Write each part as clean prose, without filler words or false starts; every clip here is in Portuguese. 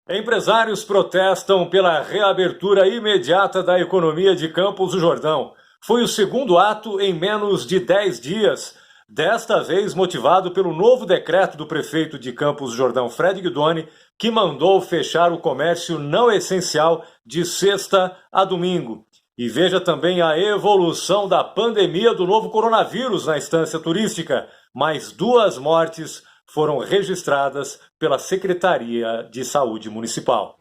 Empresários protestam pela reabertura imediata da economia de Campos do Jordão. Foi o segundo ato em menos de 10 dias, desta vez motivado pelo novo decreto do prefeito de Campos do Jordão, Fred Guidoni, que mandou fechar o comércio não essencial de sexta a domingo. E veja também a evolução da pandemia do novo coronavírus na instância turística. Mais 2 mortes foram registradas pela Secretaria de Saúde Municipal.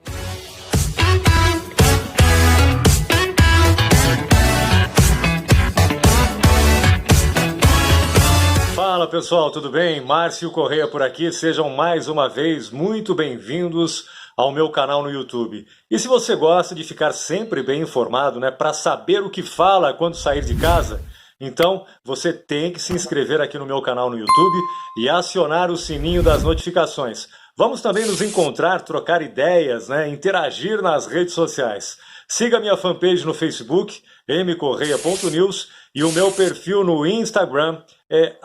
Fala pessoal, tudo bem? Márcio Correia por aqui, sejam mais uma vez muito bem-vindos ao meu canal no YouTube. E se você gosta de ficar sempre bem informado, para saber o que fala quando sair de casa, então você tem que se inscrever aqui no meu canal no YouTube e acionar o sininho das notificações. Vamos também nos encontrar, trocar ideias, interagir nas redes sociais. Siga minha fanpage no Facebook, mcorreia.news, e o meu perfil no Instagram é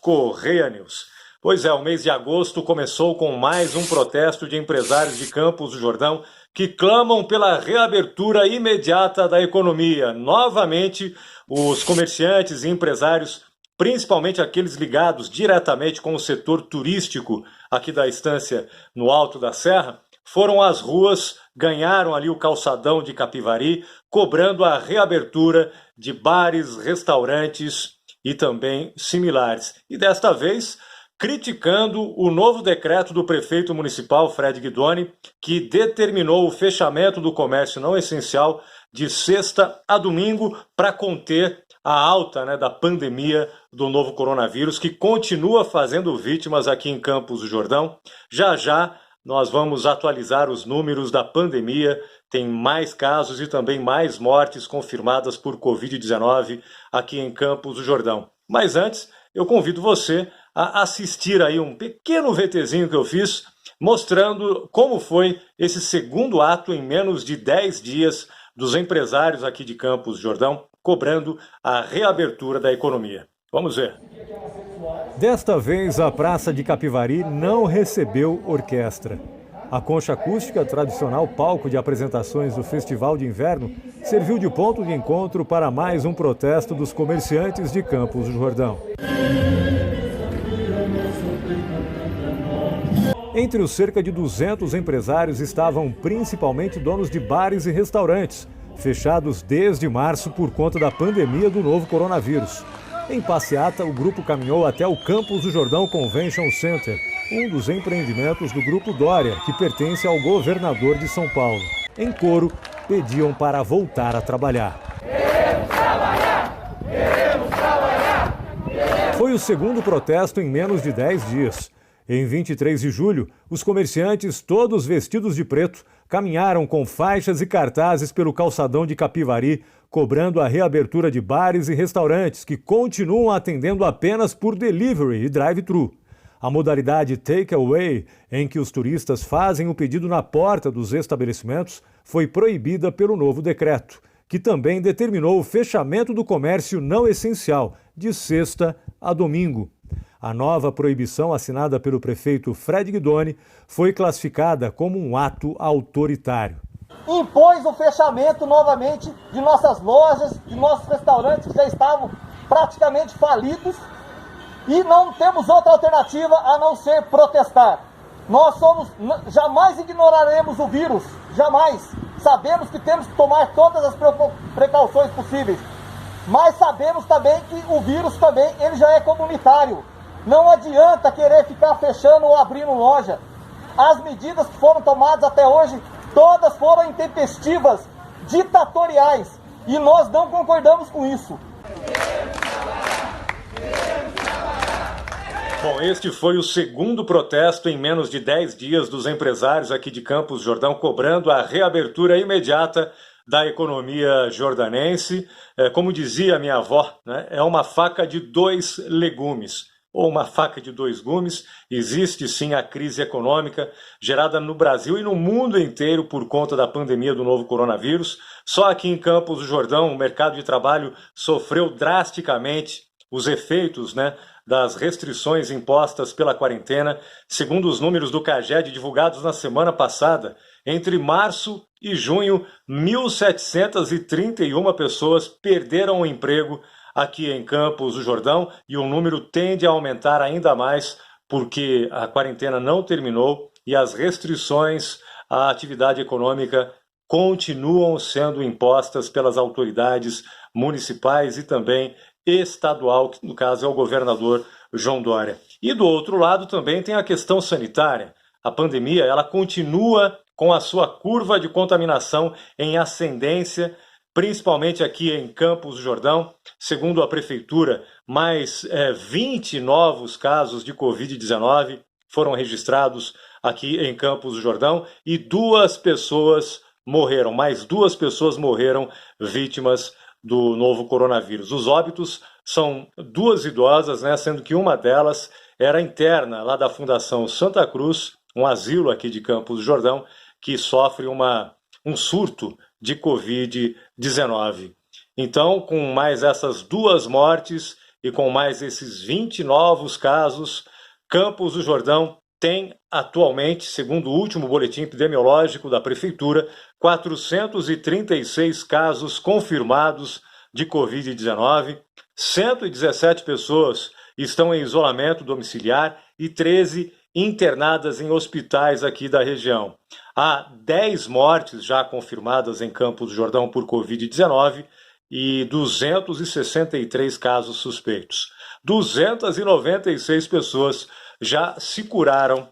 @correianews. Pois é, o mês de agosto começou com mais um protesto de empresários de Campos do Jordão que clamam pela reabertura imediata da economia. Novamente, os comerciantes e empresários, principalmente aqueles ligados diretamente com o setor turístico aqui da estância no Alto da Serra, foram às ruas, ganharam ali o calçadão de Capivari, cobrando a reabertura de bares, restaurantes e também similares. E desta vez, criticando o novo decreto do prefeito municipal, Fred Guidoni, que determinou o fechamento do comércio não essencial de sexta a domingo para conter a alta da pandemia do novo coronavírus, que continua fazendo vítimas aqui em Campos do Jordão. Já nós vamos atualizar os números da pandemia, tem mais casos e também mais mortes confirmadas por Covid-19 aqui em Campos do Jordão. Mas antes, eu convido você a assistir aí um pequeno VTzinho que eu fiz, mostrando como foi esse segundo ato em menos de 10 dias dos empresários aqui de Campos do Jordão, cobrando a reabertura da economia. Vamos ver. Desta vez, a Praça de Capivari não recebeu orquestra. A concha acústica, tradicional palco de apresentações do Festival de Inverno, serviu de ponto de encontro para mais um protesto dos comerciantes de Campos do Jordão. Entre os cerca de 200 empresários estavam principalmente donos de bares e restaurantes, fechados desde março por conta da pandemia do novo coronavírus. Em passeata, o grupo caminhou até o Campos do Jordão Convention Center, um dos empreendimentos do Grupo Dória, que pertence ao governador de São Paulo. Em coro, pediam para voltar a trabalhar. Queremos trabalhar! Queremos trabalhar! Foi o segundo protesto em menos de 10 dias. Em 23 de julho, os comerciantes, todos vestidos de preto, caminharam com faixas e cartazes pelo calçadão de Capivari, cobrando a reabertura de bares e restaurantes que continuam atendendo apenas por delivery e drive-thru. A modalidade take-away, em que os turistas fazem o pedido na porta dos estabelecimentos, foi proibida pelo novo decreto, que também determinou o fechamento do comércio não essencial, de sexta a domingo. A nova proibição assinada pelo prefeito Fred Guidoni foi classificada como um ato autoritário. Impôs o fechamento novamente de nossas lojas, de nossos restaurantes que já estavam praticamente falidos, e não temos outra alternativa a não ser protestar. Jamais ignoraremos o vírus, jamais. Sabemos que temos que tomar todas as precauções possíveis, mas sabemos também que o vírus também ele já é comunitário. Não adianta querer ficar fechando ou abrindo loja. As medidas que foram tomadas até hoje, todas foram intempestivas, ditatoriais, e nós não concordamos com isso. Bom, este foi o segundo protesto em menos de 10 dias dos empresários aqui de Campos do Jordão, cobrando a reabertura imediata da economia jordanense. Como dizia minha avó, é uma faca de 2 legumes. Ou uma faca de 2 gumes. Existe sim a crise econômica gerada no Brasil e no mundo inteiro por conta da pandemia do novo coronavírus. Só aqui em Campos do Jordão o mercado de trabalho sofreu drasticamente os efeitos, né, das restrições impostas pela quarentena. Segundo os números do CAGED divulgados na semana passada, entre março e junho, 1.731 pessoas perderam o emprego aqui em Campos do Jordão, e o número tende a aumentar ainda mais porque a quarentena não terminou e as restrições à atividade econômica continuam sendo impostas pelas autoridades municipais e também estadual, que no caso é o governador João Dória. E do outro lado também tem a questão sanitária. A pandemia, ela continua com a sua curva de contaminação em ascendência, principalmente aqui em Campos do Jordão. Segundo a prefeitura, mais 20 novos casos de Covid-19 foram registrados aqui em Campos do Jordão e mais 2 pessoas morreram vítimas do novo coronavírus. Os óbitos são 2 idosas, né, sendo que uma delas era interna lá da Fundação Santa Cruz, um asilo aqui de Campos do Jordão, que sofre um surto de Covid-19. Então, com mais essas 2 mortes e com mais esses 20 novos casos, Campos do Jordão tem atualmente, segundo o último boletim epidemiológico da Prefeitura, 436 casos confirmados de Covid-19, 117 pessoas estão em isolamento domiciliar e 13 internadas em hospitais aqui da região. Há 10 mortes já confirmadas em Campos do Jordão por Covid-19 e 263 casos suspeitos. 296 pessoas já se curaram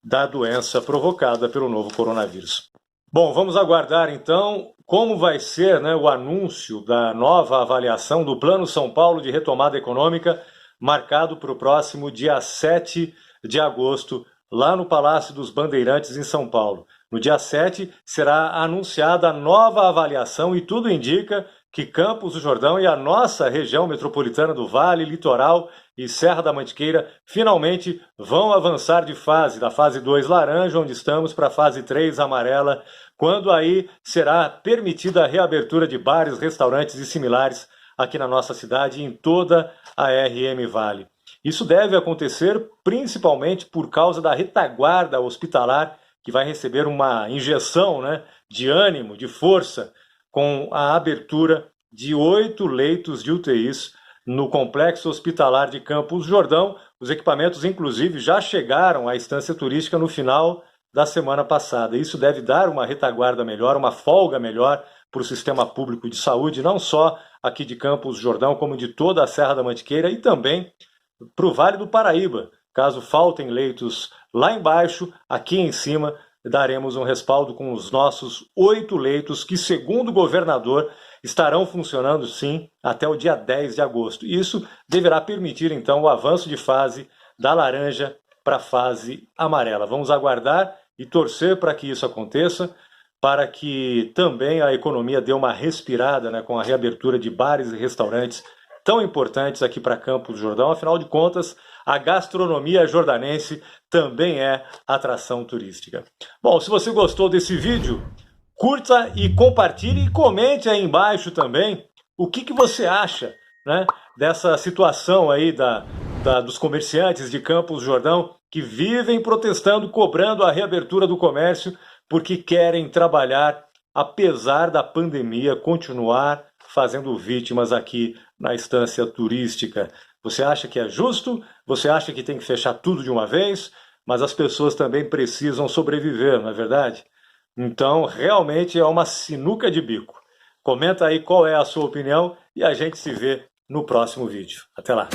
da doença provocada pelo novo coronavírus. Bom, vamos aguardar então como vai ser, né, o anúncio da nova avaliação do Plano São Paulo de Retomada Econômica, marcado para o próximo dia 7 de agosto, lá no Palácio dos Bandeirantes, em São Paulo. No dia 7 será anunciada a nova avaliação e tudo indica que Campos do Jordão e a nossa região metropolitana do Vale, Litoral e Serra da Mantiqueira finalmente vão avançar de fase, da fase 2 laranja, onde estamos, para a fase 3 amarela, quando aí será permitida a reabertura de bares, restaurantes e similares aqui na nossa cidade e em toda a RM Vale. Isso deve acontecer principalmente por causa da retaguarda hospitalar, que vai receber uma injeção, né, de ânimo, de força, com a abertura de 8 leitos de UTIs no Complexo Hospitalar de Campos do Jordão. Os equipamentos, inclusive, já chegaram à estância turística no final da semana passada. Isso deve dar uma retaguarda melhor, uma folga melhor para o sistema público de saúde, não só aqui de Campos do Jordão, como de toda a Serra da Mantiqueira e também para o Vale do Paraíba. Caso faltem leitos lá embaixo, aqui em cima, daremos um respaldo com os nossos 8 leitos que, segundo o governador, estarão funcionando sim até o dia 10 de agosto. Isso deverá permitir então o avanço de fase da laranja para a fase amarela. Vamos aguardar e torcer para que isso aconteça, para que também a economia dê uma respirada, né, com a reabertura de bares e restaurantes tão importantes aqui para Campos do Jordão. Afinal de contas, a gastronomia jordanense também é atração turística. Bom, se você gostou desse vídeo, curta e compartilhe e comente aí embaixo também o que você acha, né, dessa situação aí dos comerciantes de Campos do Jordão que vivem protestando, cobrando a reabertura do comércio porque querem trabalhar, apesar da pandemia, continuar fazendo vítimas aqui na estância turística. Você acha que é justo? Você acha que tem que fechar tudo de uma vez? Mas as pessoas também precisam sobreviver, não é verdade? Então, realmente é uma sinuca de bico. Comenta aí qual é a sua opinião e a gente se vê no próximo vídeo. Até lá!